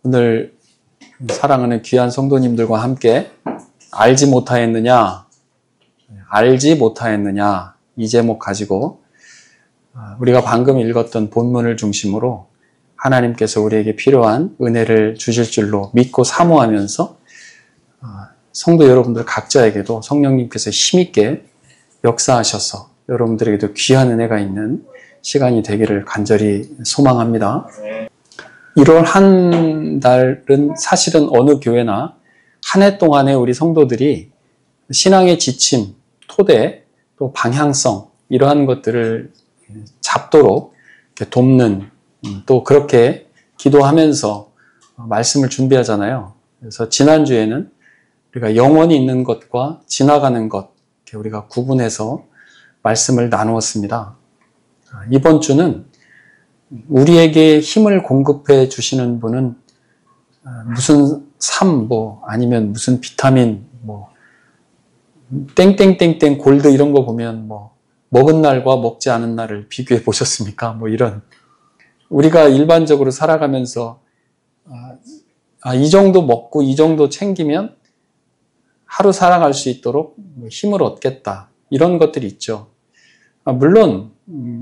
오늘 사랑하는 귀한 성도님들과 함께 알지 못하였느냐 이 제목 가지고 우리가 방금 읽었던 본문을 중심으로 하나님께서 우리에게 필요한 은혜를 주실 줄로 믿고 사모하면서 성도 여러분들 각자에게도 성령님께서 힘있게 역사하셔서 여러분들에게도 귀한 은혜가 있는 시간이 되기를 간절히 소망합니다. 1월 한 달은 사실은 어느 교회나 한 해 동안에 우리 성도들이 신앙의 지침, 토대, 또 방향성 이러한 것들을 잡도록 이렇게 돕는 또 그렇게 기도하면서 말씀을 준비하잖아요. 그래서 지난주에는 우리가 영원히 있는 것과 지나가는 것 이렇게 우리가 구분해서 말씀을 나누었습니다. 이번 주는 우리에게 힘을 공급해 주시는 분은 무슨 아니면 무슨 비타민 땡땡땡땡 골드 이런 거 보면 먹은 날과 먹지 않은 날을 비교해 보셨습니까? 이런 우리가 일반적으로 살아가면서 이 정도 먹고 이 정도 챙기면 하루 살아갈 수 있도록 힘을 얻겠다 이런 것들이 있죠. 물론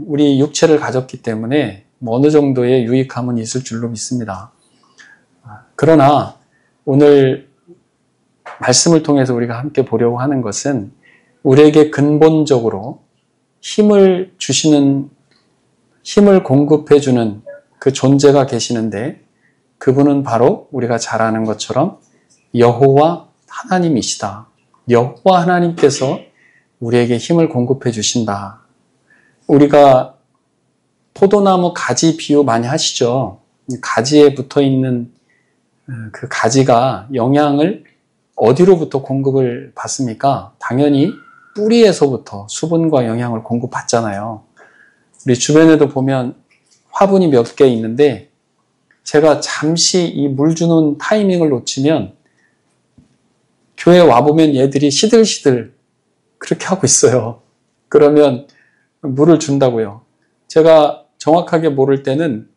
우리 육체를 가졌기 때문에 어느 정도의 유익함은 있을 줄로 믿습니다. 그러나 오늘 말씀을 통해서 우리가 함께 보려고 하는 것은 우리에게 근본적으로 힘을 공급해 주는 그 존재가 계시는데 그분은 바로 우리가 잘 아는 것처럼 여호와 하나님이시다. 여호와 하나님께서 우리에게 힘을 공급해 주신다. 우리가 포도나무 가지 비유 많이 하시죠. 가지에 붙어있는 그 가지가 영양을 어디로부터 공급을 받습니까? 당연히 뿌리에서부터 수분과 영양을 공급받잖아요. 우리 주변에도 보면 화분이 몇 개 있는데 제가 잠시 이 물 주는 타이밍을 놓치면 교회 와보면 얘들이 시들시들 그렇게 하고 있어요. 그러면 물을 준다고요. 제가 정확하게 모를 때는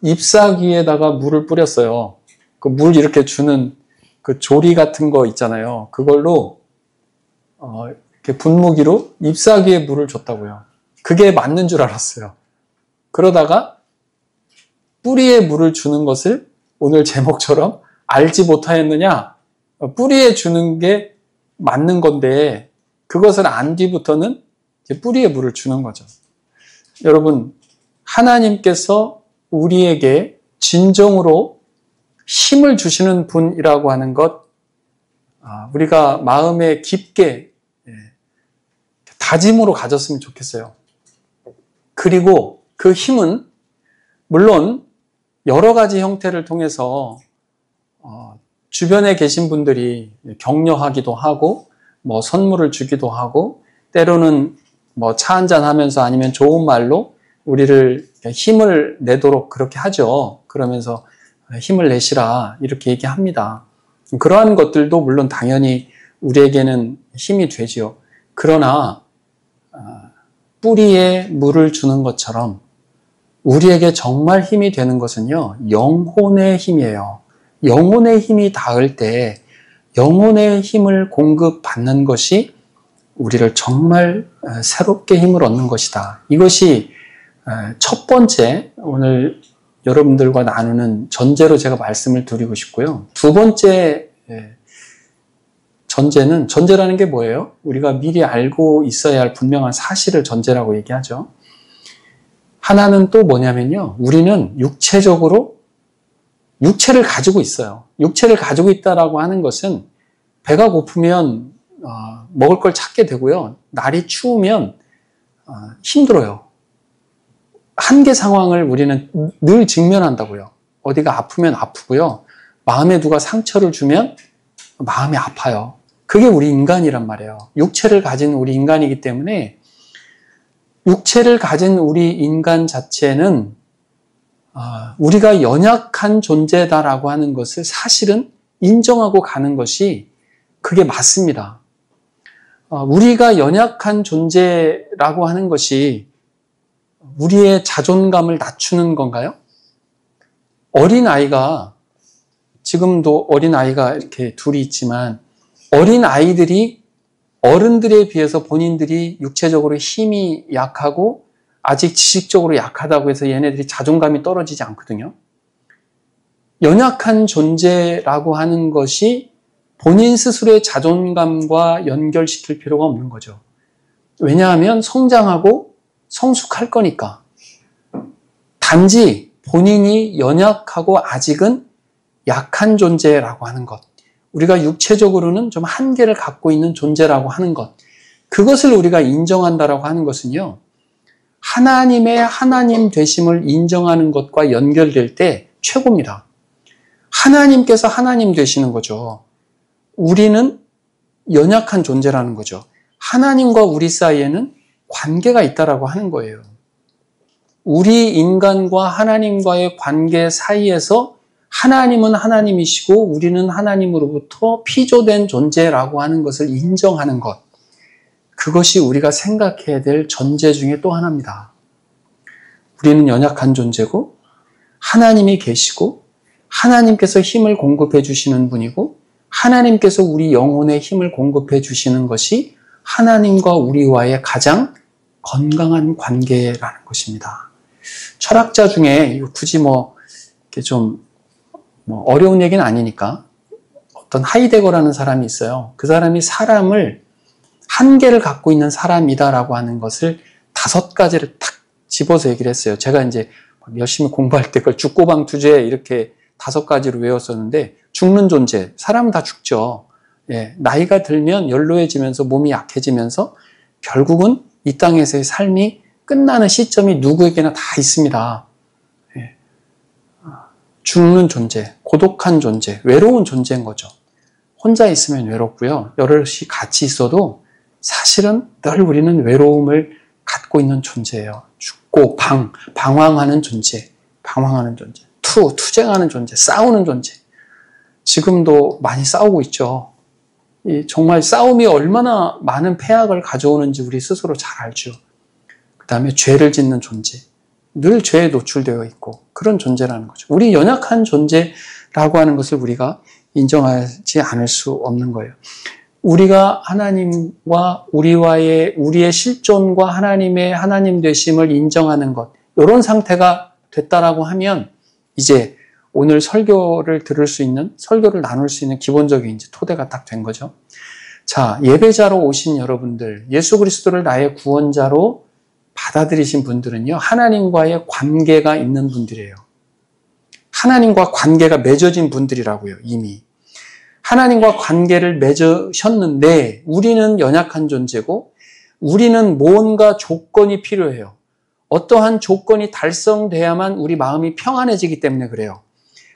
잎사귀에다가 물을 뿌렸어요. 그 물 이렇게 주는 그 조리 같은 거 있잖아요. 그걸로 이렇게 분무기로 잎사귀에 물을 줬다고요. 그게 맞는 줄 알았어요. 그러다가 뿌리에 물을 주는 것을 오늘 제목처럼 알지 못하였느냐? 뿌리에 주는 게 맞는 건데 그것을 안 뒤부터는 뿌리에 물을 주는 거죠. 여러분, 하나님께서 우리에게 진정으로 힘을 주시는 분이라고 하는 것 우리가 마음에 깊게 다짐으로 가졌으면 좋겠어요. 그리고 그 힘은 물론 여러 가지 형태를 통해서 주변에 계신 분들이 격려하기도 하고 선물을 주기도 하고 때로는 차 한잔 하면서 아니면 좋은 말로 우리를 힘을 내도록 그렇게 하죠. 그러면서 힘을 내시라 이렇게 얘기합니다. 그러한 것들도 물론 당연히 우리에게는 힘이 되지요. 그러나 뿌리에 물을 주는 것처럼 우리에게 정말 힘이 되는 것은요. 영혼의 힘이에요. 영혼의 힘이 닿을 때 영혼의 힘을 공급받는 것이 우리를 정말 새롭게 힘을 얻는 것이다. 이것이 첫 번째 오늘 여러분들과 나누는 전제로 제가 말씀을 드리고 싶고요. 두 번째 전제라는 게 뭐예요? 우리가 미리 알고 있어야 할 분명한 사실을 전제라고 얘기하죠. 하나는 또 뭐냐면요. 우리는 육체적으로 육체를 가지고 있어요. 육체를 가지고 있다라고 하는 것은 배가 고프면 먹을 걸 찾게 되고요. 날이 추우면 힘들어요. 한계 상황을 우리는 늘 직면한다고요. 어디가 아프면 아프고요. 마음에 누가 상처를 주면 마음이 아파요. 그게 우리 인간이란 말이에요. 육체를 가진 우리 인간이기 때문에 육체를 가진 우리 인간 자체는 우리가 연약한 존재다라고 하는 것을 사실은 인정하고 가는 것이 그게 맞습니다. 우리가 연약한 존재라고 하는 것이 우리의 자존감을 낮추는 건가요? 어린아이가, 지금도 어린아이가 이렇게 둘이 있지만, 어린아이들이 어른들에 비해서 본인들이 육체적으로 힘이 약하고 아직 지식적으로 약하다고 해서 얘네들이 자존감이 떨어지지 않거든요. 연약한 존재라고 하는 것이 본인 스스로의 자존감과 연결시킬 필요가 없는 거죠. 왜냐하면 성장하고 성숙할 거니까. 단지 본인이 연약하고 아직은 약한 존재라고 하는 것, 우리가 육체적으로는 좀 한계를 갖고 있는 존재라고 하는 것, 그것을 우리가 인정한다라고 하는 것은요, 하나님의 하나님 되심을 인정하는 것과 연결될 때 최고입니다. 하나님께서 하나님 되시는 거죠. 우리는 연약한 존재라는 거죠. 하나님과 우리 사이에는 관계가 있다라고 하는 거예요. 우리 인간과 하나님과의 관계 사이에서 하나님은 하나님이시고 우리는 하나님으로부터 피조된 존재라고 하는 것을 인정하는 것, 그것이 우리가 생각해야 될 전제 중에 또 하나입니다. 우리는 연약한 존재고 하나님이 계시고 하나님께서 힘을 공급해 주시는 분이고 하나님께서 우리 영혼에 힘을 공급해 주시는 것이 하나님과 우리와의 가장 건강한 관계라는 것입니다. 철학자 중에 굳이 이렇게 좀 어려운 얘기는 아니니까 어떤 하이데거라는 사람이 있어요. 그 사람이 사람을 한계를 갖고 있는 사람이다라고 하는 것을 5가지를 탁 집어서 얘기를 했어요. 제가 이제 열심히 공부할 때 그걸 죽고방투제 이렇게 5가지로 외웠었는데, 죽는 존재, 사람은 다 죽죠. 예, 나이가 들면 연로해지면서 몸이 약해지면서 결국은 이 땅에서의 삶이 끝나는 시점이 누구에게나 다 있습니다. 예. 죽는 존재, 고독한 존재, 외로운 존재인 거죠. 혼자 있으면 외롭고요. 여럿이 같이 있어도 사실은 늘 우리는 외로움을 갖고 있는 존재예요. 죽고 방황하는 존재, 투쟁하는 존재, 싸우는 존재. 지금도 많이 싸우고 있죠. 정말 싸움이 얼마나 많은 폐악을 가져오는지 우리 스스로 잘 알죠. 그 다음에 죄를 짓는 존재. 늘 죄에 노출되어 있고 그런 존재라는 거죠. 우리 연약한 존재라고 하는 것을 우리가 인정하지 않을 수 없는 거예요. 우리가 하나님과 우리의 실존과 하나님의 하나님 되심을 인정하는 것, 이런 상태가 됐다라고 하면 이제 오늘 설교를 들을 수 있는, 설교를 나눌 수 있는 기본적인 이제 토대가 딱 된 거죠. 자, 예배자로 오신 여러분들, 예수 그리스도를 나의 구원자로 받아들이신 분들은요, 하나님과의 관계가 있는 분들이에요. 하나님과 관계가 맺어진 분들이라고요, 이미. 하나님과 관계를 맺으셨는데 우리는 연약한 존재고 우리는 뭔가 조건이 필요해요. 어떠한 조건이 달성돼야만 우리 마음이 평안해지기 때문에 그래요.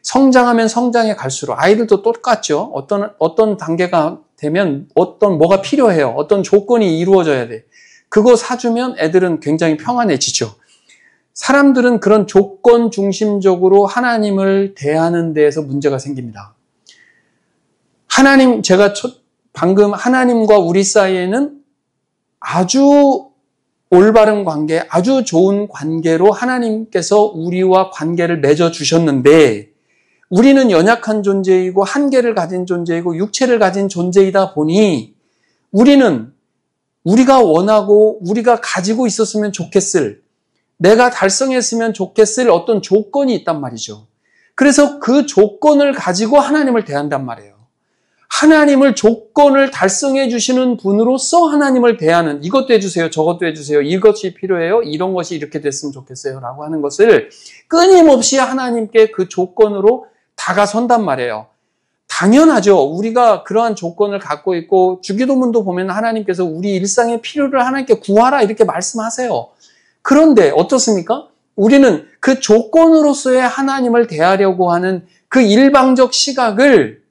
성장하면 성장해 갈수록 아이들도 똑같죠. 어떤 단계가 되면 뭐가 필요해요. 어떤 조건이 이루어져야 돼. 그거 사주면 애들은 굉장히 평안해지죠. 사람들은 그런 조건 중심적으로 하나님을 대하는 데에서 문제가 생깁니다. 제가 방금 하나님과 우리 사이에는 아주 올바른 관계, 아주 좋은 관계로 하나님께서 우리와 관계를 맺어주셨는데 우리는 연약한 존재이고 한계를 가진 존재이고 육체를 가진 존재이다 보니 우리는 우리가 원하고 우리가 가지고 있었으면 좋겠을, 내가 달성했으면 좋겠을 어떤 조건이 있단 말이죠. 그래서 그 조건을 가지고 하나님을 대한단 말이에요. 하나님을 조건을 달성해 주시는 분으로서 하나님을 대하는, 이것도 해주세요, 저것도 해주세요, 이것이 필요해요, 이런 것이 이렇게 됐으면 좋겠어요 라고 하는 것을 끊임없이 하나님께 그 조건으로 다가선단 말이에요. 당연하죠. 우리가 그러한 조건을 갖고 있고 주기도문도 보면 하나님께서 우리 일상의 필요를 하나님께 구하라 이렇게 말씀하세요. 그런데 어떻습니까? 우리는 그 조건으로서의 하나님을 대하려고 하는 그 일방적 시각을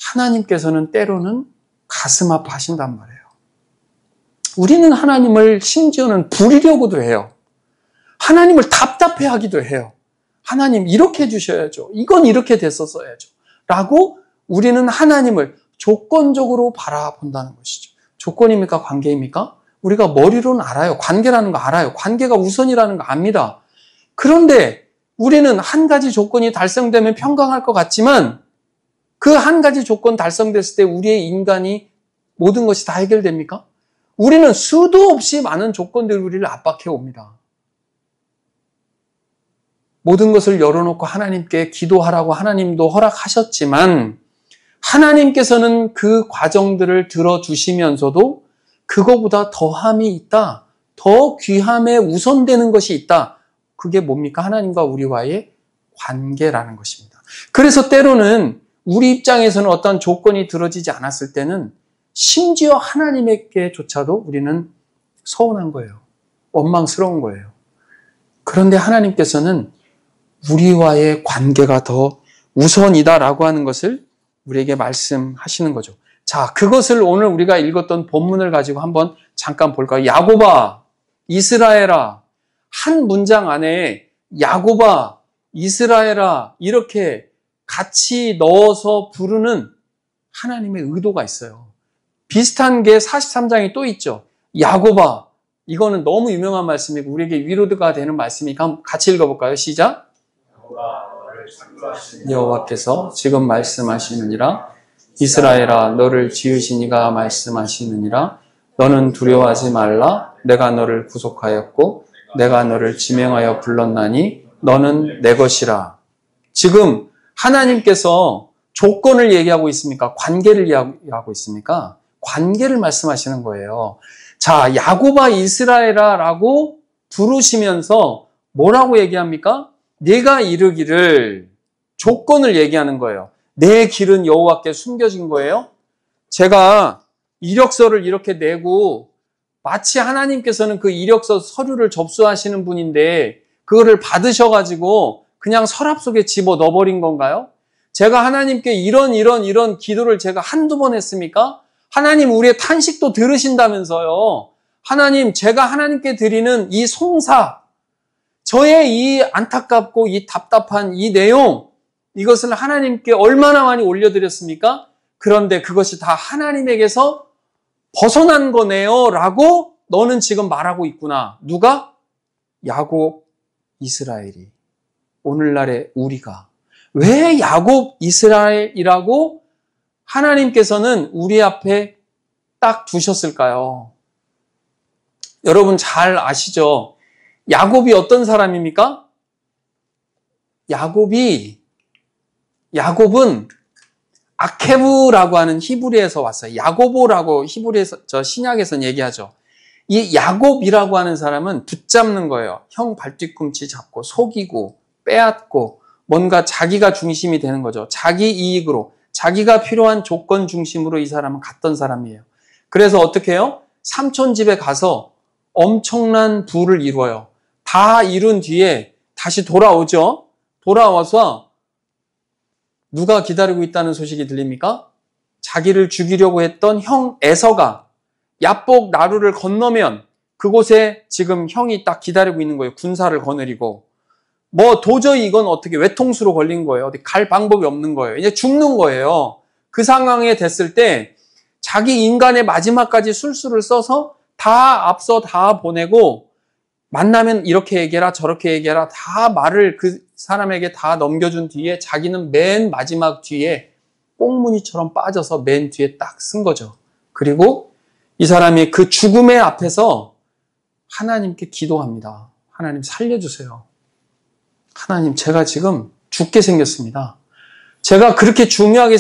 하나님께서는 때로는 가슴 아파하신단 말이에요. 우리는 하나님을 심지어는 부리려고도 해요. 하나님을 답답해하기도 해요. 하나님 이렇게 해주셔야죠. 이건 이렇게 됐었어야죠. 라고 우리는 하나님을 조건적으로 바라본다는 것이죠. 조건입니까? 관계입니까? 우리가 머리로는 알아요. 관계라는 거 알아요. 관계가 우선이라는 거 압니다. 그런데 우리는 한 가지 조건이 달성되면 평강할 것 같지만 그 한 가지 조건 달성됐을 때 우리의 인간이 모든 것이 다 해결됩니까? 우리는 수도 없이 많은 조건들이 우리를 압박해 옵니다. 모든 것을 열어놓고 하나님께 기도하라고 하나님도 허락하셨지만 하나님께서는 그 과정들을 들어주시면서도 그거보다 더함이 있다. 더 귀함에 우선되는 것이 있다. 그게 뭡니까? 하나님과 우리와의 관계라는 것입니다. 그래서 때로는 우리 입장에서는 어떤 조건이 들어지지 않았을 때는 심지어 하나님에게조차도 우리는 서운한 거예요. 원망스러운 거예요. 그런데 하나님께서는 우리와의 관계가 더 우선이다라고 하는 것을 우리에게 말씀하시는 거죠. 자, 그것을 오늘 우리가 읽었던 본문을 가지고 한번 잠깐 볼까요? 야곱아, 이스라엘아, 한 문장 안에 야곱아, 이스라엘아 이렇게 같이 넣어서 부르는 하나님의 의도가 있어요. 비슷한 게 43장이 또 있죠. 야곱아, 이거는 너무 유명한 말씀이고 우리에게 위로가 되는 말씀이니까 한번 같이 읽어볼까요? 시작! 여호와께서 지금 말씀하시느니라. 이스라엘아, 너를 지으신 이가 말씀하시느니라. 너는 두려워하지 말라. 내가 너를 구속하였고 내가 너를 지명하여 불렀나니 너는 내 것이라. 지금 하나님께서 조건을 얘기하고 있습니까? 관계를 얘기하고 있습니까? 관계를 말씀하시는 거예요. 자, 야곱아 이스라엘아 라고 부르시면서 뭐라고 얘기합니까? 내가 이르기를, 조건을 얘기하는 거예요. 내 길은 여호와께 숨겨진 거예요. 제가 이력서를 이렇게 내고 마치 하나님께서는 그 이력서 서류를 접수하시는 분인데 그거를 받으셔가지고 그냥 서랍 속에 집어 넣어버린 건가요? 제가 하나님께 이런 기도를 제가 한두 번 했습니까? 하나님 우리의 탄식도 들으신다면서요. 하나님, 제가 하나님께 드리는 이 송사, 저의 이 안타깝고 이 답답한 이 내용, 이것을 하나님께 얼마나 많이 올려드렸습니까? 그런데 그것이 다 하나님에게서 벗어난 거네요 라고 너는 지금 말하고 있구나. 누가? 야곱, 이스라엘이. 오늘날의 우리가. 왜 야곱, 이스라엘이라고 하나님께서는 우리 앞에 딱 두셨을까요? 여러분 잘 아시죠? 야곱이 어떤 사람입니까? 야곱은 아케브라고 하는 히브리에서 왔어요. 야고보라고 히브리에서, 신약에서는 얘기하죠. 이 야곱이라고 하는 사람은 붙잡는 거예요. 형 발뒤꿈치 잡고 속이고 빼앗고 뭔가 자기가 중심이 되는 거죠. 자기 이익으로, 자기가 필요한 조건 중심으로 이 사람은 갔던 사람이에요. 그래서 어떻게 해요? 삼촌 집에 가서 엄청난 부를 이루어요. 다 이룬 뒤에 다시 돌아오죠. 돌아와서 누가 기다리고 있다는 소식이 들립니까? 자기를 죽이려고 했던 형 에서가 야복 나루를 건너면 그곳에 지금 형이 딱 기다리고 있는 거예요. 군사를 거느리고. 뭐 도저히 이건 어떻게 외통수로 걸린 거예요. 어디 갈 방법이 없는 거예요. 이제 죽는 거예요. 그 상황에 됐을 때 자기 인간의 마지막까지 술수를 써서 다 앞서 다 보내고 만나면 이렇게 얘기해라 저렇게 얘기해라 다 말을 그 사람에게 다 넘겨준 뒤에 자기는 맨 마지막 뒤에 꽁무니처럼 빠져서 맨 뒤에 딱 쓴 거죠. 그리고 이 사람이 그 죽음의 앞에서 하나님께 기도합니다. 하나님 살려주세요. 하나님, 제가 지금 죽게 생겼습니다. 제가 그렇게 중요하게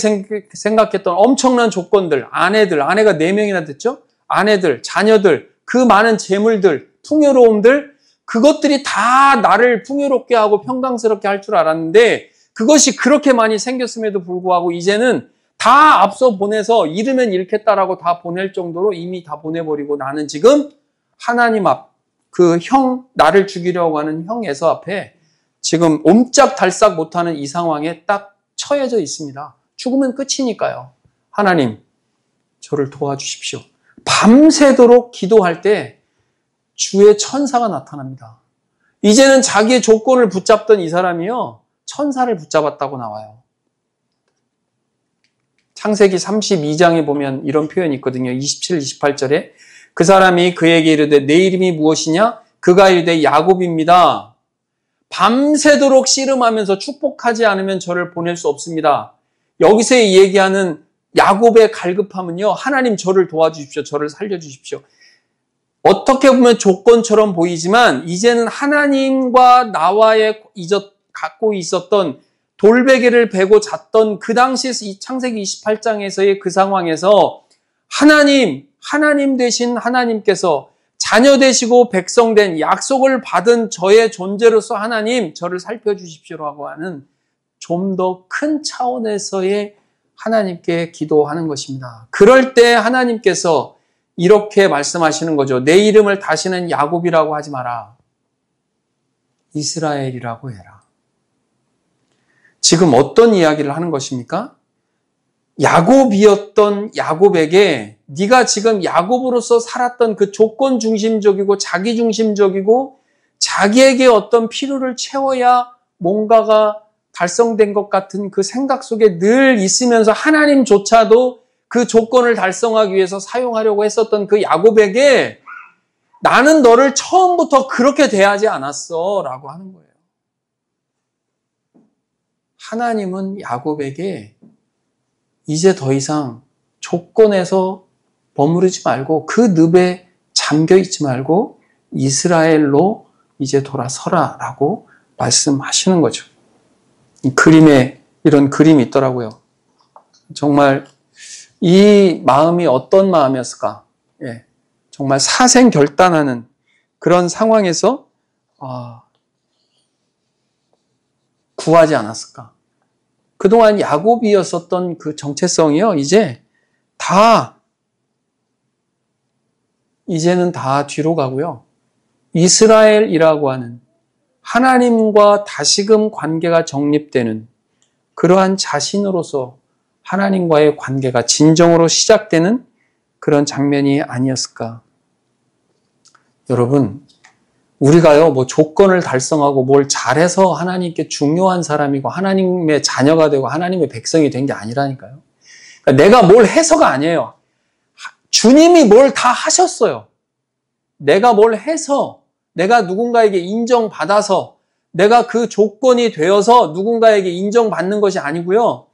생각했던 엄청난 조건들, 아내가 4명이나 됐죠? 아내들, 자녀들, 그 많은 재물들, 풍요로움들, 그것들이 다 나를 풍요롭게 하고 평강스럽게 할 줄 알았는데 그것이 그렇게 많이 생겼음에도 불구하고 이제는 다 앞서 보내서 잃으면 잃겠다라고 다 보낼 정도로 이미 다 보내버리고 나는 지금 하나님 앞, 그 형, 나를 죽이려고 하는 형 에서 앞에 지금 옴짝달싹 못하는 이 상황에 딱 처해져 있습니다. 죽으면 끝이니까요. 하나님, 저를 도와주십시오. 밤새도록 기도할 때 주의 천사가 나타납니다. 이제는 자기의 조건을 붙잡던 이 사람이요, 천사를 붙잡았다고 나와요. 창세기 32장에 보면 이런 표현이 있거든요. 27, 28절에 그 사람이 그에게 이르되 내 이름이 무엇이냐? 그가 이르되 야곱입니다. 밤새도록 씨름하면서 축복하지 않으면 저를 보낼 수 없습니다. 여기서 얘기하는 야곱의 갈급함은요, 하나님 저를 도와주십시오. 저를 살려주십시오. 어떻게 보면 조건처럼 보이지만 이제는 하나님과 나와의 갖고 있었던 돌베개를 베고 잤던 그 당시 창세기 28장에서의 그 상황에서 하나님 되신 하나님께서 자녀 되시고 백성된 약속을 받은 저의 존재로서 하나님 저를 살펴주십시오라고 하는 좀 더 큰 차원에서의 하나님께 기도하는 것입니다. 그럴 때 하나님께서 이렇게 말씀하시는 거죠. 내 이름을 다시는 야곱이라고 하지 마라. 이스라엘이라고 해라. 지금 어떤 이야기를 하는 것입니까? 야곱이었던 야곱에게 네가 지금 야곱으로서 살았던 그 조건 중심적이고 자기 중심적이고 자기에게 어떤 필요를 채워야 뭔가가 달성된 것 같은 그 생각 속에 늘 있으면서 하나님조차도 그 조건을 달성하기 위해서 사용하려고 했었던 그 야곱에게 나는 너를 처음부터 그렇게 대하지 않았어 라고 하는 거예요. 하나님은 야곱에게 이제 더 이상 조건에서 머무르지 말고 그 늪에 잠겨 있지 말고 이스라엘로 이제 돌아서라 라고 말씀하시는 거죠. 이 그림에 이런 그림이 있더라고요. 정말 이 마음이 어떤 마음이었을까? 예, 정말 사생결단하는 그런 상황에서 구하지 않았을까? 그동안 야곱이었었던 그 정체성이요, 이제는 다 뒤로 가고요. 이스라엘이라고 하는 하나님과 다시금 관계가 정립되는 그러한 자신으로서 하나님과의 관계가 진정으로 시작되는 그런 장면이 아니었을까. 여러분, 우리가요, 조건을 달성하고 뭘 잘해서 하나님께 중요한 사람이고 하나님의 자녀가 되고 하나님의 백성이 된 게 아니라니까요. 그러니까 내가 뭘 해서가 아니에요. 주님이 뭘 다 하셨어요. 내가 뭘 해서, 내가 누군가에게 인정받아서, 내가 그 조건이 되어서 누군가에게 인정받는 것이 아니고요.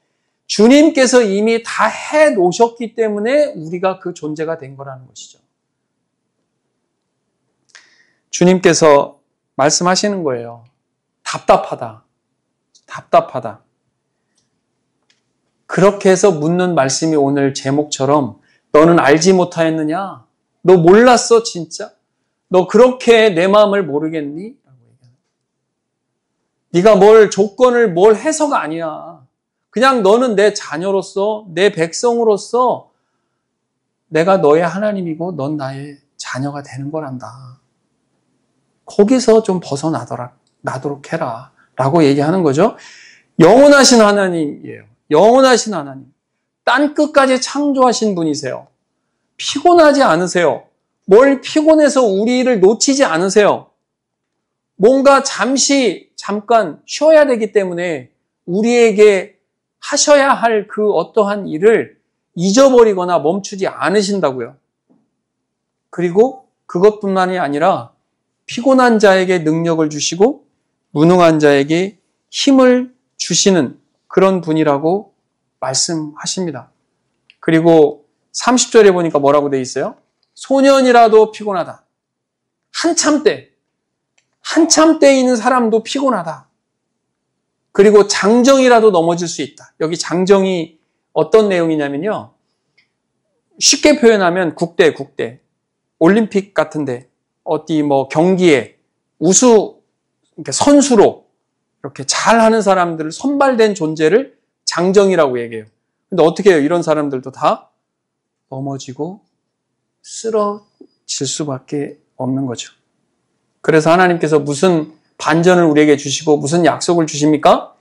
주님께서 이미 다 해 놓으셨기 때문에 우리가 그 존재가 된 거라는 것이죠. 주님께서 말씀하시는 거예요. 답답하다. 그렇게 해서 묻는 말씀이 오늘 제목처럼 너는 알지 못하였느냐? 너 몰랐어 진짜? 너 그렇게 내 마음을 모르겠니? 네가 조건을 해서가 아니야. 그냥 너는 내 자녀로서, 내 백성으로서 내가 너의 하나님이고 넌 나의 자녀가 되는 거란다. 거기서 좀 나도록 해라. 라고 얘기하는 거죠. 영원하신 하나님이에요. 영원하신 하나님. 땅 끝까지 창조하신 분이세요. 피곤하지 않으세요. 뭘 피곤해서 우리를 놓치지 않으세요. 뭔가 잠깐 쉬어야 되기 때문에 우리에게 하셔야 할 그 어떠한 일을 잊어버리거나 멈추지 않으신다고요. 그리고 그것뿐만이 아니라 피곤한 자에게 능력을 주시고 무능한 자에게 힘을 주시는 그런 분이라고 말씀하십니다. 그리고 30절에 보니까 뭐라고 돼 있어요? 소년이라도 피곤하다. 한참 때에 있는 사람도 피곤하다. 그리고 장정이라도 넘어질 수 있다. 여기 장정이 어떤 내용이냐면요. 쉽게 표현하면 국대, 올림픽 같은데 어디 경기에 선수로 이렇게 잘하는 사람들을 선발된 존재를 장정이라고 얘기해요. 근데 어떻게 해요? 이런 사람들도 다 넘어지고 쓰러질 수밖에 없는 거죠. 그래서 하나님께서 무슨 반전을 우리에게 주시고 무슨 약속을 주십니까?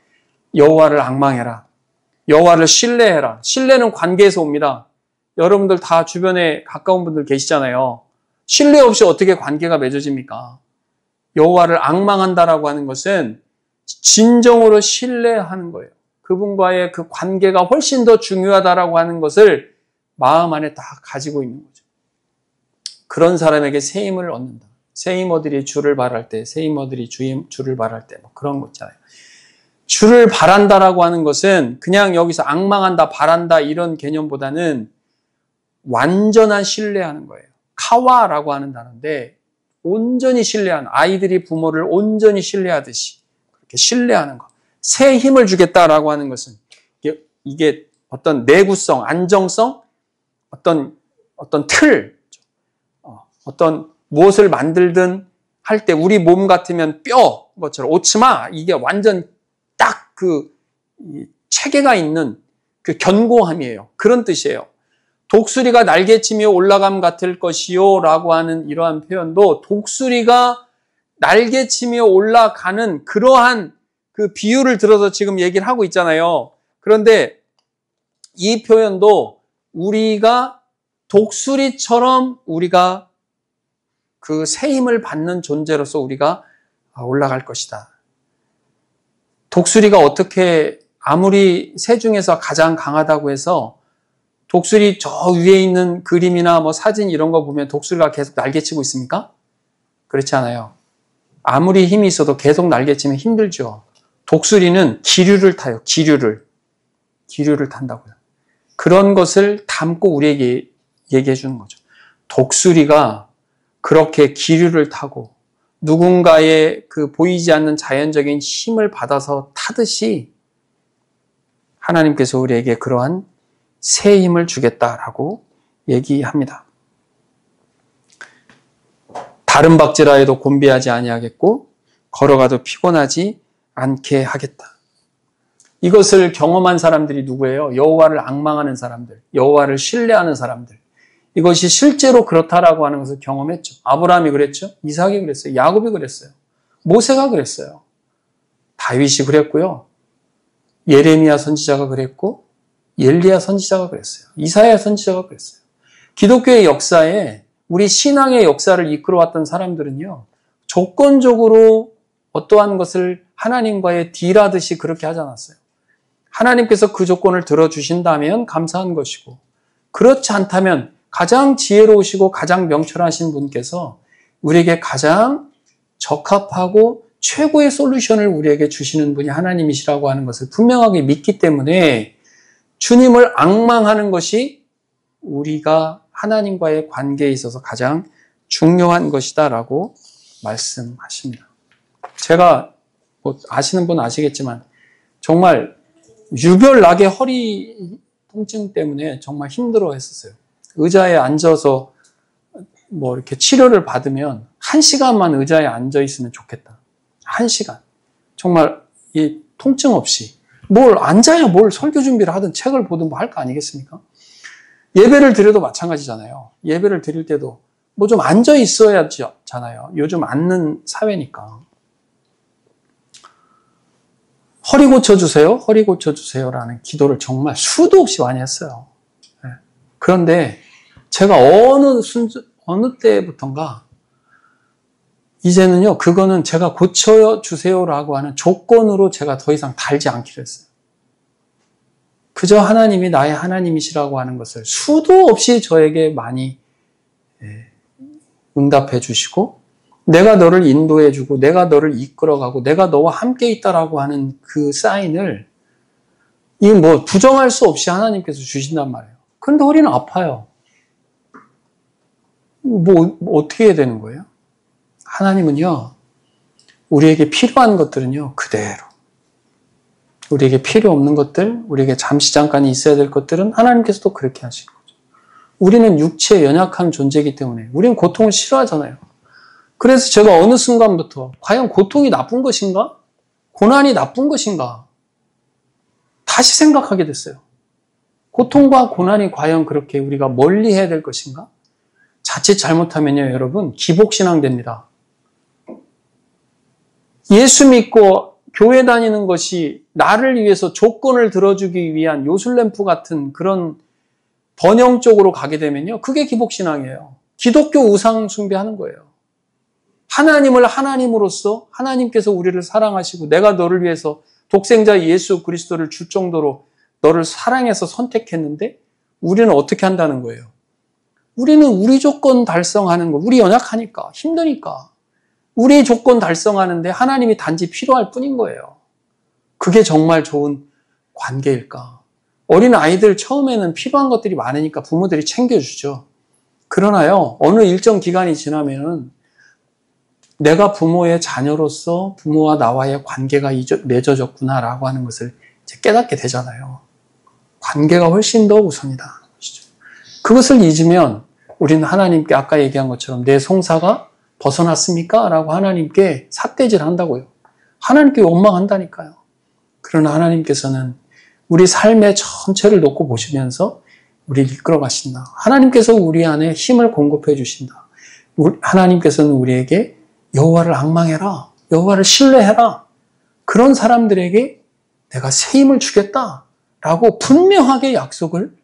여호와를 앙망해라. 여호와를 신뢰해라. 신뢰는 관계에서 옵니다. 여러분들 다 주변에 가까운 분들 계시잖아요. 신뢰 없이 어떻게 관계가 맺어집니까? 여호와를 앙망한다라고 하는 것은 진정으로 신뢰하는 거예요. 그분과의 그 관계가 훨씬 더 중요하다라고 하는 것을 마음 안에 다 가지고 있는 거죠. 그런 사람에게 새 힘을 얻는다. 새 이모들이 주를 바랄 때, 새 이모들이 주를 바랄 때, 뭐 그런 거 있잖아요. 주를 바란다라고 하는 것은 그냥 여기서 앙망한다, 바란다 이런 개념보다는 완전한 신뢰하는 거예요. 카와라고 하는 단어인데 온전히 신뢰하는, 아이들이 부모를 온전히 신뢰하듯이 그렇게 신뢰하는 것. 새 힘을 주겠다라고 하는 것은 이게 어떤 내구성, 안정성, 어떤 틀, 어떤 무엇을 만들든 할 때 우리 몸 같으면 뼈 것처럼 오츠마, 이게 완전 딱 그 체계가 있는 그 견고함이에요. 그런 뜻이에요. 독수리가 날개치며 올라감 같을 것이요 라고 하는 이러한 표현도 독수리가 날개치며 올라가는 그러한 그 비유를 들어서 지금 얘기를 하고 있잖아요. 그런데 이 표현도 우리가 독수리처럼 우리가 그 새 힘을 받는 존재로서 우리가 올라갈 것이다. 독수리가 어떻게 아무리 새 중에서 가장 강하다고 해서 독수리 저 위에 있는 그림이나 뭐 사진 이런 거 보면 독수리가 계속 날개치고 있습니까? 그렇지 않아요. 아무리 힘이 있어도 계속 날개치면 힘들죠. 독수리는 기류를 타요. 기류를 탄다고요. 그런 것을 담고 우리에게 얘기해 주는 거죠. 독수리가 그렇게 기류를 타고 누군가의 그 보이지 않는 자연적인 힘을 받아서 타듯이 하나님께서 우리에게 그러한 새 힘을 주겠다라고 얘기합니다. 다른 박질하 해도 곤비하지 아니하겠고 걸어가도 피곤하지 않게 하겠다. 이것을 경험한 사람들이 누구예요? 여호와를 앙망하는 사람들, 여호와를 신뢰하는 사람들. 이것이 실제로 그렇다라고 하는 것을 경험했죠. 아브라함이 그랬죠. 이삭이 그랬어요. 야곱이 그랬어요. 모세가 그랬어요. 다윗이 그랬고요. 예레미야 선지자가 그랬고 엘리야 선지자가 그랬어요. 이사야 선지자가 그랬어요. 기독교의 역사에 우리 신앙의 역사를 이끌어왔던 사람들은요. 조건적으로 어떠한 것을 하나님과의 딜하듯이 그렇게 하지 않았어요. 하나님께서 그 조건을 들어주신다면 감사한 것이고 그렇지 않다면 가장 지혜로우시고 가장 명철하신 분께서 우리에게 가장 적합하고 최고의 솔루션을 우리에게 주시는 분이 하나님이시라고 하는 것을 분명하게 믿기 때문에 주님을 앙망하는 것이 우리가 하나님과의 관계에 있어서 가장 중요한 것이다라고 말씀하십니다. 제가 뭐 아시는 분은 아시겠지만 정말 유별나게 허리 통증 때문에 정말 힘들어했었어요. 의자에 앉아서 뭐 이렇게 치료를 받으면 1시간만 의자에 앉아 있으면 좋겠다. 1시간. 정말 이 통증 없이 뭘 앉아야 뭘 설교 준비를 하든 책을 보든 뭐 할 거 아니겠습니까? 예배를 드려도 마찬가지잖아요. 예배를 드릴 때도 뭐 좀 앉아 있어야 잖아요. 요즘 앉는 사회니까. 허리 고쳐주세요. 허리 고쳐주세요라는 기도를 정말 수도 없이 많이 했어요. 그런데 제가 어느 때부턴가 이제는요, 그거는 제가 고쳐주세요라고 하는 조건으로 제가 더 이상 달지 않기로 했어요. 그저 하나님이 나의 하나님이시라고 하는 것을 수도 없이 저에게 많이 응답해 주시고 내가 너를 인도해 주고 내가 너를 이끌어가고 내가 너와 함께 있다라고 하는 그 사인을 이 뭐 부정할 수 없이 하나님께서 주신단 말이에요. 그런데 허리는 아파요. 뭐 어떻게 해야 되는 거예요? 하나님은요. 우리에게 필요한 것들은요. 그대로. 우리에게 필요 없는 것들, 우리에게 잠시 잠깐 있어야 될 것들은 하나님께서도 그렇게 하시는 거죠. 우리는 육체에 연약한 존재이기 때문에 우리는 고통을 싫어하잖아요. 그래서 제가 어느 순간부터 과연 고통이 나쁜 것인가? 고난이 나쁜 것인가? 다시 생각하게 됐어요. 고통과 고난이 과연 그렇게 우리가 멀리 해야 될 것인가? 자칫 잘못하면요, 여러분, 기복신앙 됩니다. 예수 믿고 교회 다니는 것이 나를 위해서 조건을 들어주기 위한 요술램프 같은 그런 번영 쪽으로 가게 되면요, 그게 기복신앙이에요. 기독교 우상 숭배하는 거예요. 하나님을 하나님으로서 하나님께서 우리를 사랑하시고 내가 너를 위해서 독생자 예수 그리스도를 줄 정도로 너를 사랑해서 선택했는데 우리는 어떻게 한다는 거예요? 우리는 우리 조건 달성하는 거, 우리 연약하니까, 힘드니까. 우리 조건 달성하는데 하나님이 단지 필요할 뿐인 거예요. 그게 정말 좋은 관계일까? 어린 아이들 처음에는 필요한 것들이 많으니까 부모들이 챙겨주죠. 그러나요, 어느 일정 기간이 지나면은 내가 부모의 자녀로서 부모와 나와의 관계가 맺어졌구나라고 하는 것을 이제 깨닫게 되잖아요. 관계가 훨씬 더 우선이다. 그것을 잊으면 우리는 하나님께 아까 얘기한 것처럼 내 송사가 벗어났습니까? 라고 하나님께 삿대질 한다고요. 하나님께 원망한다니까요. 그러나 하나님께서는 우리 삶의 전체를 놓고 보시면서 우리를 이끌어 가신다. 하나님께서 우리 안에 힘을 공급해 주신다. 하나님께서는 우리에게 여호와를 앙망해라. 여호와를 신뢰해라. 그런 사람들에게 내가 새 힘을 주겠다라고 분명하게 약속을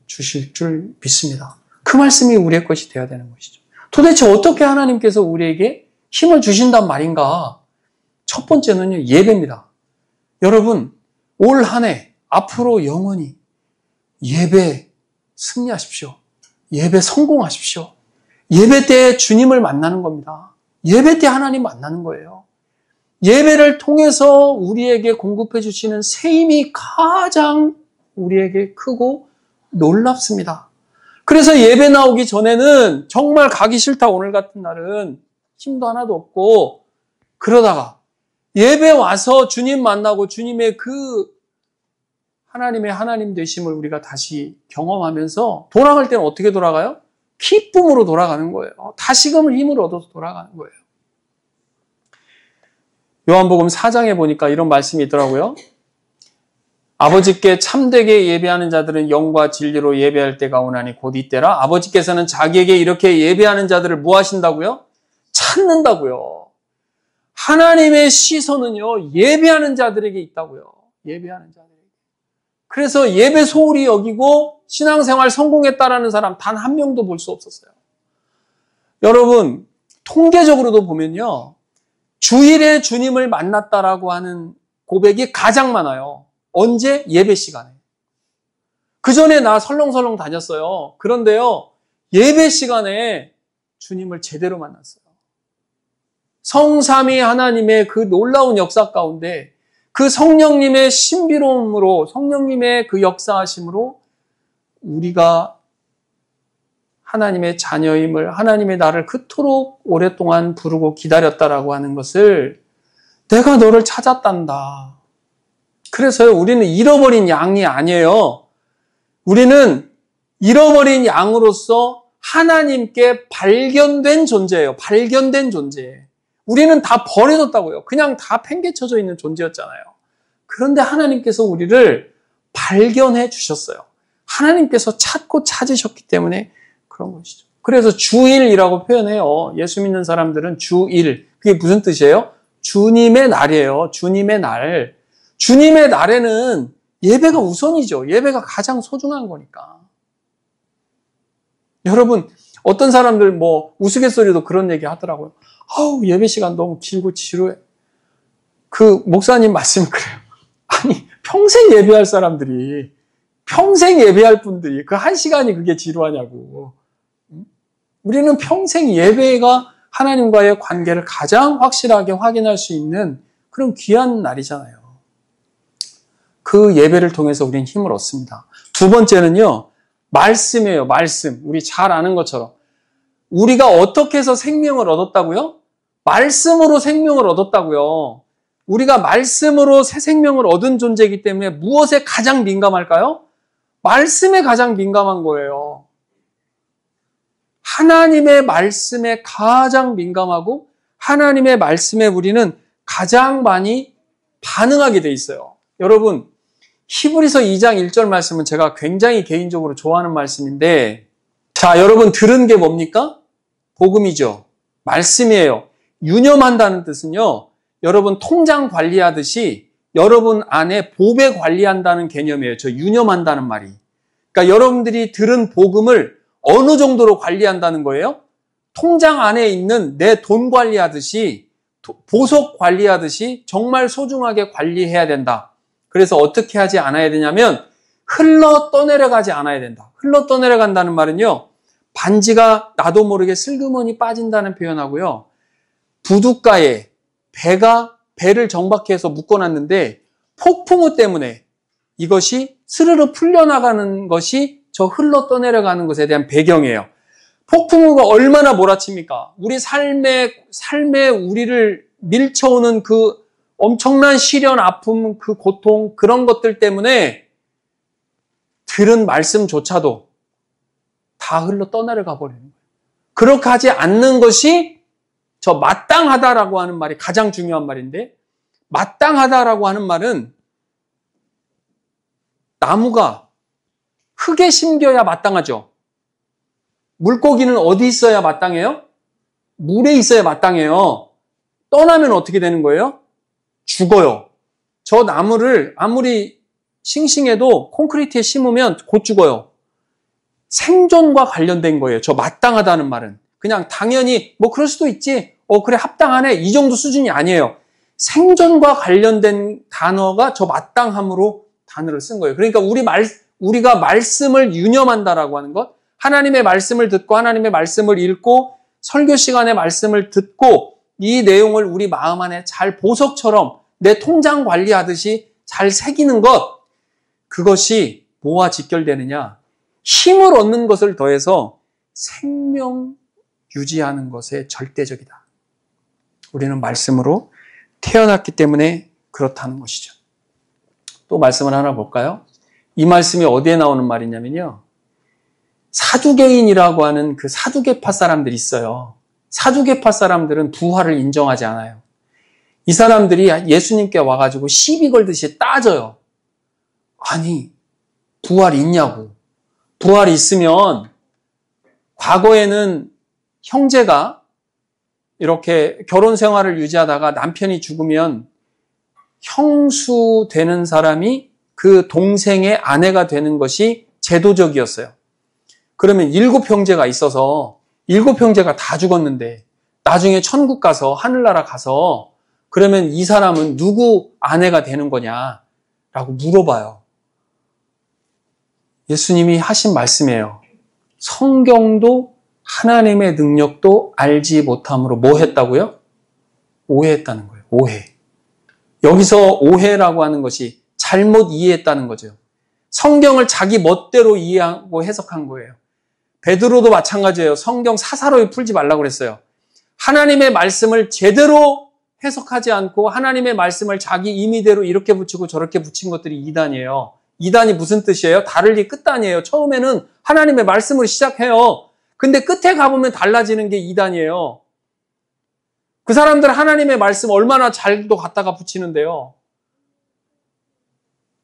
주실 줄 믿습니다. 그 말씀이 우리의 것이 되어야 되는 것이죠. 도대체 어떻게 하나님께서 우리에게 힘을 주신단 말인가? 첫 번째는요, 예배입니다. 여러분, 올 한 해 앞으로 영원히 예배 승리하십시오. 예배 성공하십시오. 예배 때 주님을 만나는 겁니다. 예배 때 하나님 만나는 거예요. 예배를 통해서 우리에게 공급해 주시는 새 힘이 가장 우리에게 크고 놀랍습니다. 그래서 예배 나오기 전에는 정말 가기 싫다, 오늘 같은 날은 힘도 하나도 없고, 그러다가 예배 와서 주님 만나고 주님의 그 하나님의 하나님 되심을 우리가 다시 경험하면서 돌아갈 때는 어떻게 돌아가요? 기쁨으로 돌아가는 거예요. 다시금 힘을 얻어서 돌아가는 거예요. 요한복음 4장에 보니까 이런 말씀이 있더라고요. 아버지께 참되게 예배하는 자들은 영과 진리로 예배할 때가 오나니 곧 이때라. 아버지께서는 자기에게 이렇게 예배하는 자들을 뭐 하신다고요? 찾는다고요. 하나님의 시선은요, 예배하는 자들에게 있다고요. 예배하는 자들에게. 그래서 예배 소홀히 여기고 신앙생활 성공했다라는 사람 단 한 명도 볼 수 없었어요. 여러분, 통계적으로도 보면요, 주일에 주님을 만났다라고 하는 고백이 가장 많아요. 언제? 예배 시간에. 그 전에 나 설렁설렁 다녔어요. 그런데요, 예배 시간에 주님을 제대로 만났어요. 성삼위 하나님의 그 놀라운 역사 가운데 그 성령님의 신비로움으로, 성령님의 그 역사하심으로 우리가 하나님의 자녀임을, 하나님의 나를 그토록 오랫동안 부르고 기다렸다라고 하는 것을 내가 너를 찾았단다. 그래서요, 우리는 잃어버린 양이 아니에요. 우리는 잃어버린 양으로서 하나님께 발견된 존재예요. 발견된 존재. 우리는 다 버려졌다고요. 그냥 다 팽개쳐져 있는 존재였잖아요. 그런데 하나님께서 우리를 발견해 주셨어요. 하나님께서 찾고 찾으셨기 때문에 그런 것이죠. 그래서 주일이라고 표현해요. 예수 믿는 사람들은 주일. 그게 무슨 뜻이에요? 주님의 날이에요. 주님의 날. 주님의 날에는 예배가 우선이죠. 예배가 가장 소중한 거니까. 여러분, 어떤 사람들 우스갯소리도 그런 얘기 하더라고요. 아우, 예배 시간 너무 길고 지루해. 그 목사님 말씀이 그래요. 아니, 평생 예배할 사람들이, 평생 예배할 분들이 그 한 시간이 그게 지루하냐고. 우리는 평생 예배가 하나님과의 관계를 가장 확실하게 확인할 수 있는 그런 귀한 날이잖아요. 그 예배를 통해서 우리는 힘을 얻습니다. 두 번째는요, 말씀이에요. 말씀. 우리 잘 아는 것처럼. 우리가 어떻게 해서 생명을 얻었다고요? 말씀으로 생명을 얻었다고요. 우리가 말씀으로 새 생명을 얻은 존재이기 때문에 무엇에 가장 민감할까요? 말씀에 가장 민감한 거예요. 하나님의 말씀에 가장 민감하고 하나님의 말씀에 우리는 가장 많이 반응하게 돼 있어요. 여러분, 히브리서 2장 1절 말씀은 제가 굉장히 개인적으로 좋아하는 말씀인데, 자, 여러분 들은 게 뭡니까? 복음이죠. 말씀이에요. 유념한다는 뜻은요, 여러분 통장 관리하듯이 여러분 안에 보배 관리한다는 개념이에요. 저 유념한다는 말이. 그러니까 여러분들이 들은 복음을 어느 정도로 관리한다는 거예요? 통장 안에 있는 내 돈 관리하듯이, 보석 관리하듯이 정말 소중하게 관리해야 된다. 그래서 어떻게 하지 않아야 되냐면 흘러 떠내려가지 않아야 된다. 흘러 떠내려간다는 말은요, 반지가 나도 모르게 슬그머니 빠진다는 표현하고요. 부둣가에 배를 정박해서 묶어놨는데 폭풍우 때문에 이것이 스르르 풀려나가는 것이 저 흘러 떠내려가는 것에 대한 배경이에요. 폭풍우가 얼마나 몰아칩니까? 우리 삶에 우리를 밀쳐오는 그 엄청난 시련, 아픔, 그 고통, 그런 것들 때문에 들은 말씀조차도 다 흘러 떠내려가 버리는 거예요. 그렇게 하지 않는 것이 저 마땅하다라고 하는 말이 가장 중요한 말인데, 마땅하다라고 하는 말은 나무가 흙에 심겨야 마땅하죠. 물고기는 어디 있어야 마땅해요? 물에 있어야 마땅해요. 떠나면 어떻게 되는 거예요? 죽어요. 저 나무를 아무리 싱싱해도 콘크리트에 심으면 곧 죽어요. 생존과 관련된 거예요. 저 마땅하다는 말은. 그냥 당연히 뭐 그럴 수도 있지. 그래 합당하네. 이 정도 수준이 아니에요. 생존과 관련된 단어가 저 마땅함으로 단어를 쓴 거예요. 그러니까 우리가 말씀을 유념한다라고 하는 것, 하나님의 말씀을 듣고 하나님의 말씀을 읽고 설교 시간에 말씀을 듣고 이 내용을 우리 마음 안에 잘 보석처럼 내 통장 관리하듯이 잘 새기는 것, 그것이 뭐와 직결되느냐? 힘을 얻는 것을 더해서 생명 유지하는 것에 절대적이다. 우리는 말씀으로 태어났기 때문에 그렇다는 것이죠. 또 말씀을 하나 볼까요? 이 말씀이 어디에 나오는 말이냐면요. 사두개인이라고 하는 그 사두개파 사람들이 있어요. 사두개파 사람들은 부활을 인정하지 않아요. 이 사람들이 예수님께 와가지고 시비 걸듯이 따져요. 아니, 부활이 있냐고. 부활이 있으면 과거에는 형제가 이렇게 결혼 생활을 유지하다가 남편이 죽으면 형수 되는 사람이 그 동생의 아내가 되는 것이 제도적이었어요. 그러면 7형제가 있어서 7형제가 다 죽었는데 나중에 천국 가서 하늘나라 가서 그러면 이 사람은 누구 아내가 되는 거냐라고 물어봐요. 예수님이 하신 말씀이에요. 성경도 하나님의 능력도 알지 못함으로 뭐 했다고요? 오해했다는 거예요. 오해. 여기서 오해라고 하는 것이 잘못 이해했다는 거죠. 성경을 자기 멋대로 이해하고 해석한 거예요. 베드로도 마찬가지예요. 성경 사사로이 풀지 말라고 그랬어요. 하나님의 말씀을 제대로 해석하지 않고 하나님의 말씀을 자기 임의대로 이렇게 붙이고 저렇게 붙인 것들이 이단이에요. 이단이 무슨 뜻이에요? 다를리 끝단이에요. 처음에는 하나님의 말씀으로 시작해요. 근데 끝에 가보면 달라지는 게 이단이에요. 그 사람들 하나님의 말씀 얼마나 잘도 갖다가 붙이는데요.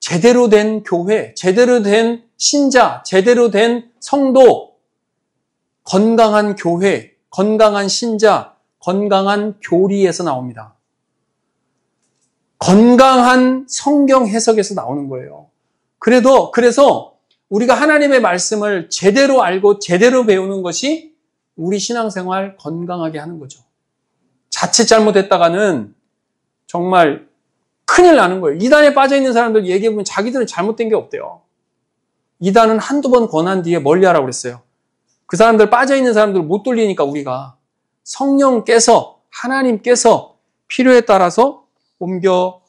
제대로 된 교회, 제대로 된 신자, 제대로 된 성도, 건강한 교회, 건강한 신자, 건강한 교리에서 나옵니다. 건강한 성경 해석에서 나오는 거예요. 그래서 우리가 하나님의 말씀을 제대로 알고 제대로 배우는 것이 우리 신앙생활 건강하게 하는 거죠. 자칫 잘못했다가는 정말 큰일 나는 거예요. 이단에 빠져있는 사람들 얘기해보면 자기들은 잘못된 게 없대요. 이단은 한두 번 권한 뒤에 멀리하라고 그랬어요. 그 사람들 빠져있는 사람들 못 돌리니까 우리가 성령께서 하나님께서 필요에 따라서 옮겨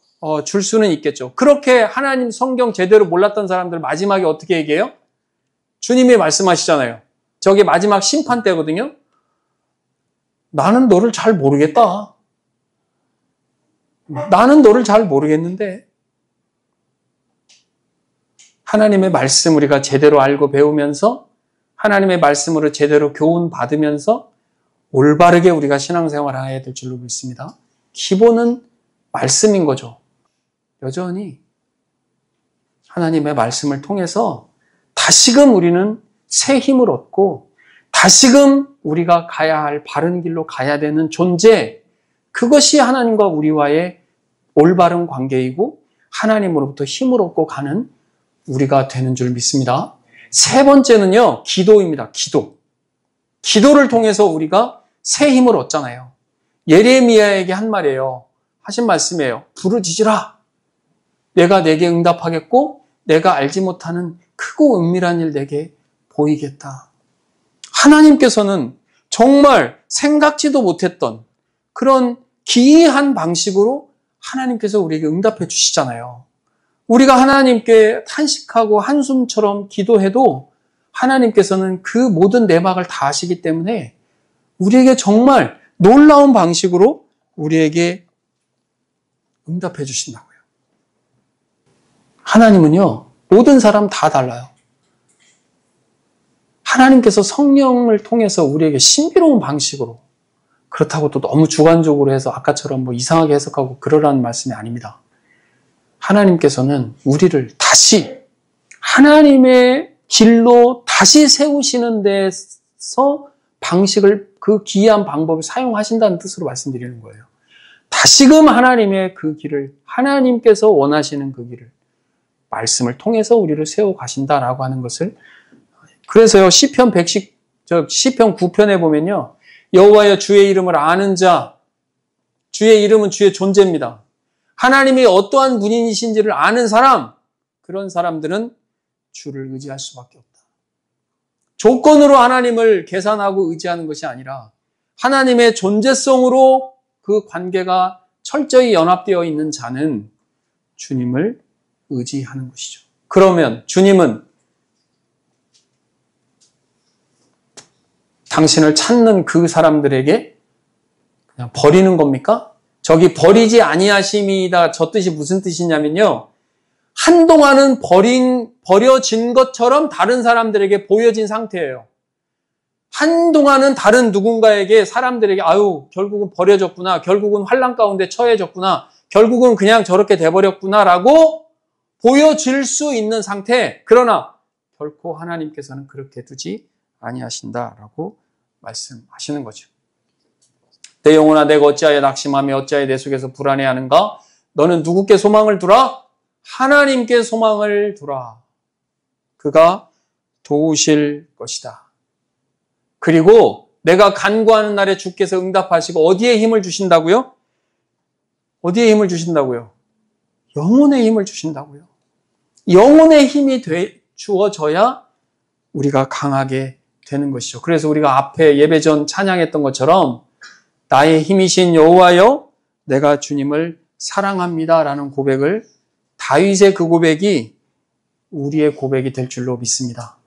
줄 수는 있겠죠. 그렇게 하나님 성경 제대로 몰랐던 사람들 마지막에 어떻게 얘기해요? 주님이 말씀하시잖아요. 저게 마지막 심판 때거든요. 나는 너를 잘 모르겠다. 나는 너를 잘 모르겠는데 하나님의 말씀 우리가 제대로 알고 배우면서 하나님의 말씀으로 제대로 교훈 받으면서 올바르게 우리가 신앙생활을 해야 될 줄로 믿습니다. 기본은 말씀인 거죠. 여전히 하나님의 말씀을 통해서 다시금 우리는 새 힘을 얻고 다시금 우리가 가야 할 바른 길로 가야 되는 존재, 그것이 하나님과 우리와의 올바른 관계이고 하나님으로부터 힘을 얻고 가는 우리가 되는 줄 믿습니다. 세 번째는요, 기도입니다. 기도를 통해서 우리가 새 힘을 얻잖아요. 예레미야에게 한 말이에요. 하신 말씀이에요. 부르짖으라. 내가 내게 응답하겠고 내가 알지 못하는 크고 은밀한 일 내게 보이겠다. 하나님께서는 정말 생각지도 못했던 그런 기이한 방식으로 하나님께서 우리에게 응답해 주시잖아요. 우리가 하나님께 탄식하고 한숨처럼 기도해도 하나님께서는 그 모든 내막을 다 아시기 때문에 우리에게 정말 놀라운 방식으로 우리에게 응답해 주신다고요. 하나님은요, 모든 사람 다 달라요. 하나님께서 성령을 통해서 우리에게 신비로운 방식으로, 그렇다고 또 너무 주관적으로 해서 아까처럼 뭐 이상하게 해석하고 그러라는 말씀이 아닙니다. 하나님께서는 우리를 다시 하나님의 길로 다시 세우시는 데서 방식을, 그 기이한 방법을 사용하신다는 뜻으로 말씀드리는 거예요. 다시금 하나님의 그 길을, 하나님께서 원하시는 그 길을 말씀을 통해서 우리를 세워 가신다라고 하는 것을, 그래서요, 시편 9편에 보면요, 여호와여 주의 이름을 아는 자, 주의 이름은 주의 존재입니다. 하나님이 어떠한 분이신지를 아는 사람, 그런 사람들은 주를 의지할 수밖에 없다. 조건으로 하나님을 계산하고 의지하는 것이 아니라 하나님의 존재성으로 그 관계가 철저히 연합되어 있는 자는 주님을 의지하는 것이죠. 그러면 주님은 당신을 찾는 그 사람들에게 그냥 버리는 겁니까? 저기 버리지 아니하심이다. 저 뜻이 무슨 뜻이냐면요, 한동안은 버려진 것처럼 다른 사람들에게 보여진 상태예요. 한동안은 다른 누군가에게, 사람들에게 아유 결국은 버려졌구나, 결국은 환난 가운데 처해졌구나, 결국은 그냥 저렇게 돼버렸구나 라고 보여질 수 있는 상태. 그러나 결코 하나님께서는 그렇게 두지 아니하신다라고 말씀하시는 거죠. 내 영혼아 내가 어찌하여 낙심하며 어찌하여 내 속에서 불안해하는가? 너는 누구께 소망을 두라? 하나님께 소망을 두라. 그가 도우실 것이다. 그리고 내가 간구하는 날에 주께서 응답하시고 어디에 힘을 주신다고요? 어디에 힘을 주신다고요? 영혼의 힘을 주신다고요. 영혼의 힘이 주어져야 우리가 강하게 되는 것이죠. 그래서 우리가 앞에 예배 전 찬양했던 것처럼 나의 힘이신 여호와여 내가 주님을 사랑합니다라는 고백을, 다윗의 그 고백이 우리의 고백이 될 줄로 믿습니다.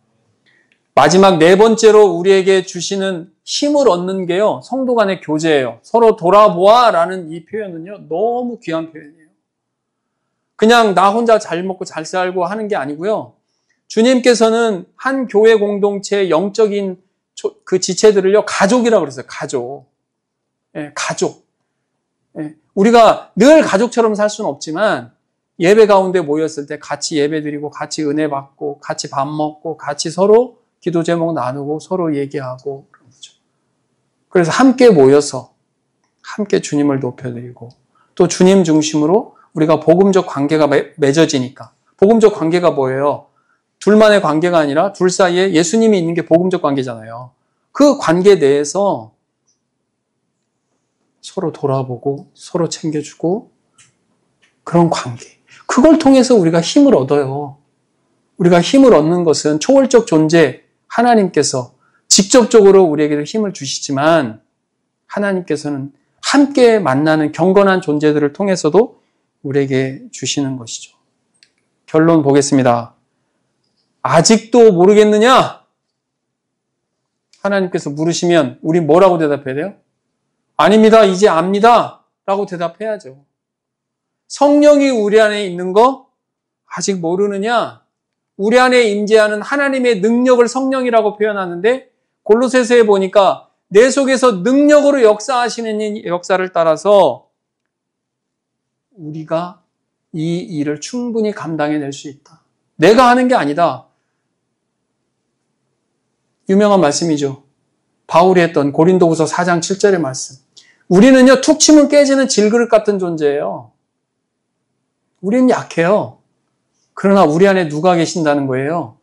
마지막 네 번째로 우리에게 주시는 힘을 얻는 게요, 성도 간의 교제예요. 서로 돌아보아 라는 이 표현은요, 너무 귀한 표현이에요. 그냥 나 혼자 잘 먹고 잘 살고 하는 게 아니고요, 주님께서는 한 교회 공동체의 영적인 그 지체들을요, 가족이라고 그랬어요. 가족. 예, 가족. 예, 우리가 늘 가족처럼 살 수는 없지만 예배 가운데 모였을 때 같이 예배 드리고 같이 은혜 받고 같이 밥 먹고 같이 서로 기도 제목 나누고 서로 얘기하고 그런 거죠. 그래서 함께 모여서 함께 주님을 높여드리고 또 주님 중심으로 우리가 복음적 관계가 맺어지니까, 복음적 관계가 뭐예요? 둘만의 관계가 아니라 둘 사이에 예수님이 있는 게 복음적 관계잖아요. 그 관계 내에서 서로 돌아보고 서로 챙겨주고 그런 관계, 그걸 통해서 우리가 힘을 얻어요. 우리가 힘을 얻는 것은 초월적 존재 하나님께서 직접적으로 우리에게도 힘을 주시지만 하나님께서는 함께 만나는 경건한 존재들을 통해서도 우리에게 주시는 것이죠. 결론 보겠습니다. 아직도 모르겠느냐? 하나님께서 물으시면 우리 뭐라고 대답해야 돼요? 아닙니다. 이제 압니다. 라고 대답해야죠. 성령이 우리 안에 있는 거 아직 모르느냐? 우리 안에 임재하는 하나님의 능력을 성령이라고 표현하는데 골로새서에 보니까 내 속에서 능력으로 역사하시는 역사를 따라서 우리가 이 일을 충분히 감당해낼 수 있다. 내가 하는 게 아니다. 유명한 말씀이죠. 바울이 했던 고린도후서 4장 7절의 말씀. 우리는요, 툭 치면 깨지는 질그릇 같은 존재예요. 우리는 약해요. 그러나 우리 안에 누가 계신다는 거예요?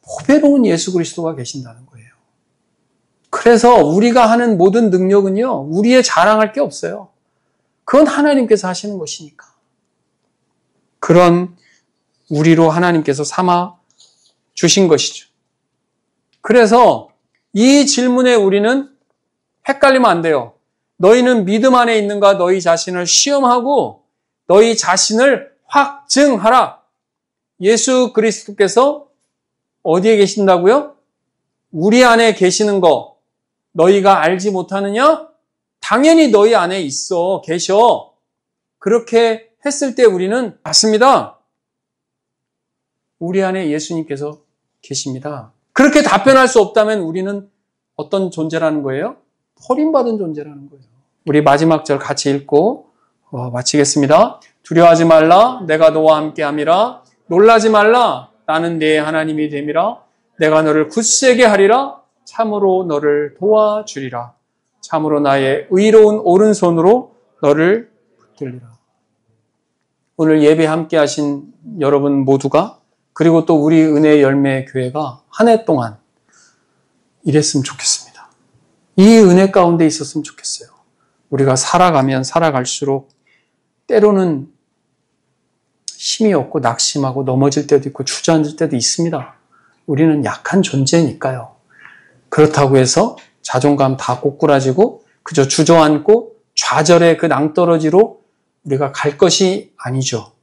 보배로운 예수 그리스도가 계신다는 거예요. 그래서 우리가 하는 모든 능력은요, 우리의 자랑할 게 없어요. 그건 하나님께서 하시는 것이니까. 그런 우리로 하나님께서 삼아 주신 것이죠. 그래서 이 질문에 우리는 헷갈리면 안 돼요. 너희는 믿음 안에 있는가? 너희 자신을 시험하고 너희 자신을 확증하라. 예수 그리스도께서 어디에 계신다고요? 우리 안에 계시는 거 너희가 알지 못하느냐? 당연히 너희 안에 있어, 계셔. 그렇게 했을 때 우리는 맞습니다. 우리 안에 예수님께서 계십니다. 그렇게 답변할 수 없다면 우리는 어떤 존재라는 거예요? 버림받은 존재라는 거예요. 우리 마지막 절 같이 읽고 마치겠습니다. 두려워하지 말라, 내가 너와 함께함이라. 놀라지 말라, 나는 네 하나님이 됨이라. 내가 너를 굳세게 하리라. 참으로 너를 도와주리라. 참으로 나의 의로운 오른손으로 너를 붙들리라. 오늘 예배 함께 하신 여러분 모두가, 그리고 또 우리 은혜의 열매 교회가 한 해 동안 이랬으면 좋겠습니다. 이 은혜 가운데 있었으면 좋겠어요. 우리가 살아가면 살아갈수록 때로는 힘이 없고 낙심하고 넘어질 때도 있고 주저앉을 때도 있습니다. 우리는 약한 존재니까요. 그렇다고 해서 자존감 다 꼬꾸라지고 그저 주저앉고 좌절의 그 낭떠러지로 우리가 갈 것이 아니죠.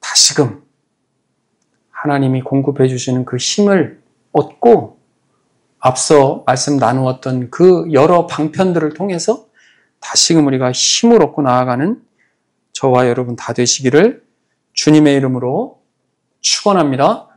다시금 하나님이 공급해 주시는 그 힘을 얻고 앞서 말씀 나누었던 그 여러 방편들을 통해서 다시금 우리가 힘을 얻고 나아가는 저와 여러분 다 되시기를 주님의 이름으로 축원합니다.